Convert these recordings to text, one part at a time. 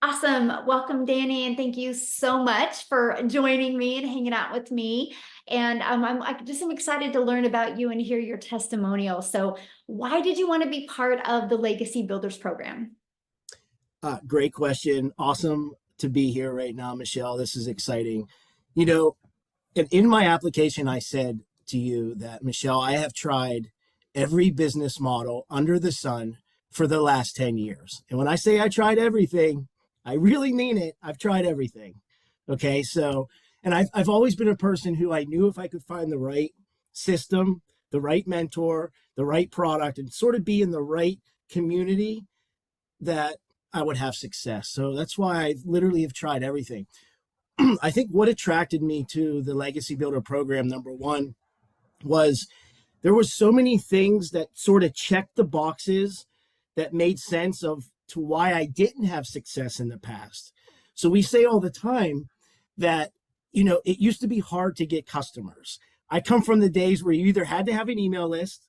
Awesome. Welcome, Danny, and thank you so much for joining me and hanging out with me. And I'm excited to learn about you and hear your testimonial. So, why did you want to be part of the Legacy Builders program? Great question. Awesome to be here right now, Michelle. This is exciting. You know, in my application, I said to you that, Michelle, I have tried every business model under the sun for the last 10 years. And when I say I tried everything, I really mean it. I've tried everything. Okay. So, and I've always been a person who I knew if I could find the right system, the right mentor, the right product, and sort of be in the right community, that I would have success. So that's why I literally have tried everything. I think what attracted me to the Legacy Builder program, number one, was there was so many things that sort of checked the boxes that made sense of to why I didn't have success in the past. So we say all the time that, it used to be hard to get customers. I come from the days where you either had to have an email list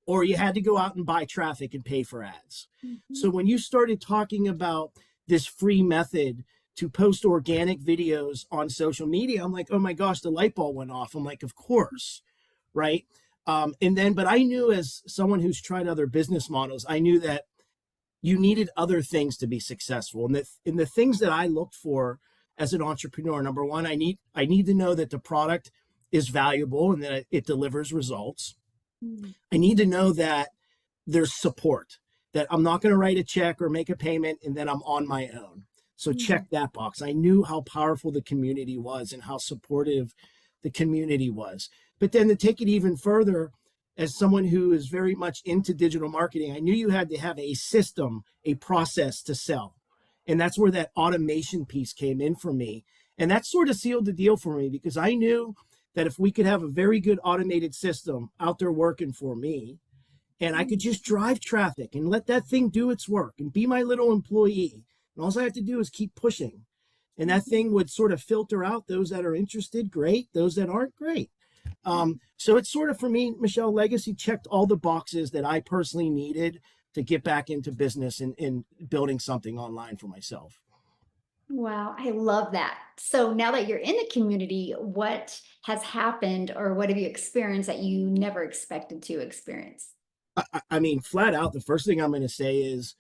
or you had to go out and buy traffic and pay for ads. Mhm. So when you started talking about this free method to post organic videos on social media, I'm like, oh my gosh, the light bulb went off. I'm like, of course, right? But I knew, as someone who's tried other business models, I knew that you needed other things to be successful. And the things that I looked for as an entrepreneur, number one, I need to know that the product is valuable and that it delivers results. Mm. I need to know that there's support, that I'm not going to write a check or make a payment and then I'm on my own. So Mhm. check that box. I knew how powerful the community was and how supportive the community was. But then to take it even further, as someone who is very much into digital marketing, I knew you had to have a system, a process to sell. And that's where that automation piece came in for me. And that sort of sealed the deal for me, because I knew that if we could have a very good automated system out there working for me, and I could just drive traffic and let that thing do its work and be my little employee, and all I have to do is keep pushing. And that Mhm. thing would sort of filter out those that are interested, great. Those that aren't, great. So it's sort of, for me, Michelle, Legacy checked all the boxes that I personally needed to get back into business and building something online for myself. Wow, I love that. So now that you're in the community, what has happened or what have you experienced that you never expected to experience? I mean, flat out, the first thing I'm going to say is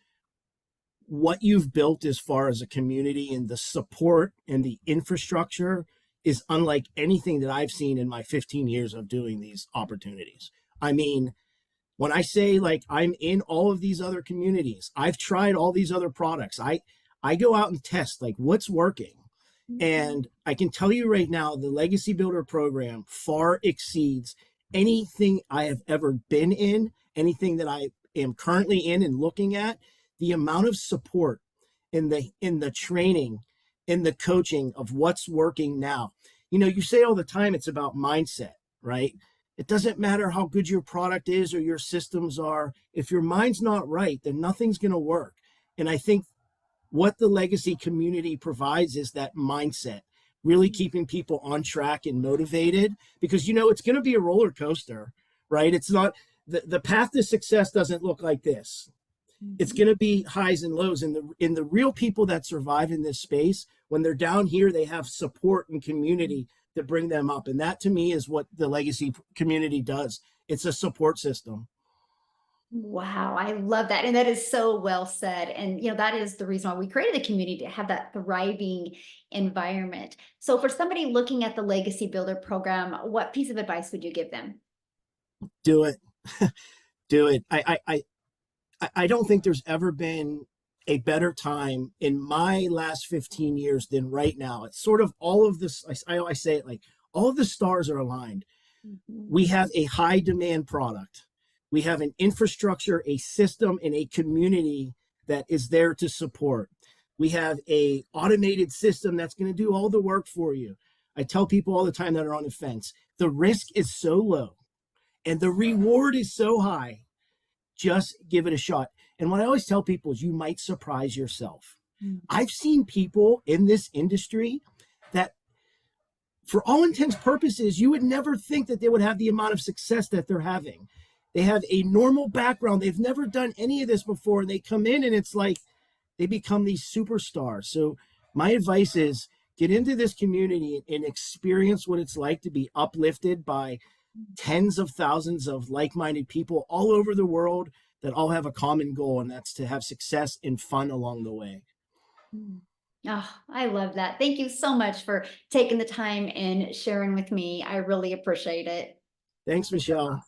what you've built as far as a community and the support and the infrastructure is unlike anything that I've seen in my 15 years of doing these opportunities. I mean, when I say, like, I'm in all of these other communities, I've tried all these other products. I go out and test, like, what's working. Mhm. And I can tell you right now, the Legacy Builder program far exceeds anything I have ever been in, anything that I am currently in and looking at. The amount of support in the training, in the coaching of what's working now. You say all the time it's about mindset, right? It doesn't matter how good your product is or your systems are. If your mind's not right, then nothing's going to work. And I think what the Legacy community provides is that mindset, really keeping people on track and motivated, because it's going to be a roller coaster, right? It's not the path to success doesn't look like this. It's Mhm. going to be highs and lows, and the real people that survive in this space, when they're down here, they have support and community to bring them up. And that, to me, is what the Legacy community does. It's a support system. Wow, I love that. And that is so well said. And that is the reason why we created the community to have that thriving environment. So for somebody looking at the Legacy Builder program, what piece of advice would you give them? Do it. Do it. I don't think there's ever been a better time in my last 15 years than right now. It's sort of all of this. I say it like all of the stars are aligned. Mhm. We have a high demand product. We have an infrastructure, a system, and a community that is there to support. We have a automated system that's going to do all the work for you. I tell people all the time that are on the fence, the risk is so low and the reward is so high. Just give it a shot. And what I always tell people is you might surprise yourself. Mhm. I've seen people in this industry that, for all intents purposes, you would never think that they would have the amount of success that they're having. They have a normal background. They've never done any of this before. And they come in and it's like, they become these superstars. So my advice is get into this community and experience what it's like to be uplifted by tens of thousands of like-minded people all over the world that all have a common goal, and that's to have success and fun along the way. Mm. Oh, I love that. Thank you so much for taking the time and sharing with me. I really appreciate it. Thanks, Michelle.